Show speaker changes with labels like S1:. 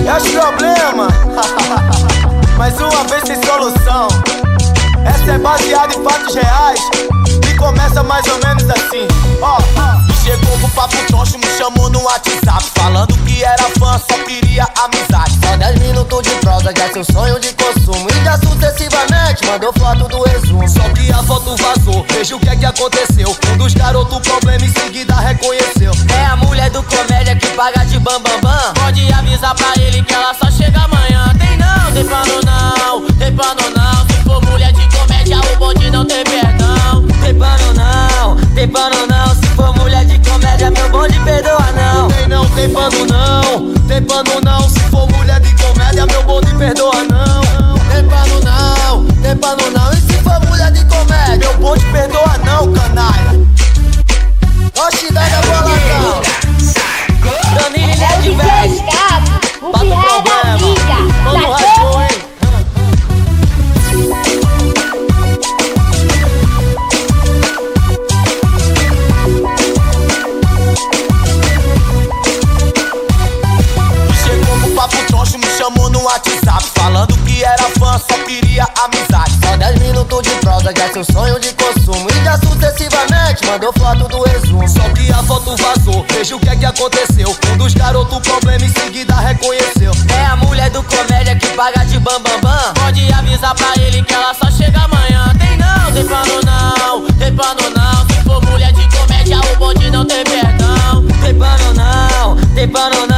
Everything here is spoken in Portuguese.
S1: É os problemas, mais uma vez sem solução. Essa é baseada em fatos reais e começa mais ou menos assim. Chegou pro papo troncho, me chamou no WhatsApp, falando que era fã, só queria amizade.
S2: Só 10 minutos de prosa, já é seu sonho de consumo. E já sucessivamente mandou foto do resumo.
S1: Só que a foto vazou, veja o que é que aconteceu. Um dos garotos problema em seguida reconheceu.
S2: É a mulher do comédia que paga de bam bam bam.
S3: Pode avisar pra ele que ela só chega amanhã. Tem não, tem pano não, tem pano não. Se for mulher de comédia, o bonde não tem perdão.
S2: Tem pano não, tem pano não. Se for mulher de comédia, meu bonde perdoa não.
S1: Tem não, tem pano não, tem pano não. Se for mulher de comédia, meu bonde perdoa não.
S2: Tem pano não, tem pano não. E se for mulher de comédia,
S1: meu bonde perdoa não, canalha.
S2: Oxi, dá na bola não.
S3: Danilo é de vez.
S1: Bota o problema, mano rachou, hein. Chegou pro papo troncho, me chamou no WhatsApp, falando que era fã, só queria amizade.
S2: Só 10 minutos de prosa, já é seu sonho de consumo. E já sucessivamente mandou foto do resumo.
S1: Só que a foto vazou, veja o que é que aconteceu. Um dos garotos problema em seguida reconheceu.
S2: É a mulher do comédia que paga de bam bam bam.
S3: Pode avisar pra ele que ela só chega amanhã. Tem não, tem pano não, tem pano não. Se for mulher de comédia, o bonde não tem perdão.
S2: Tem pano não, tem pano não.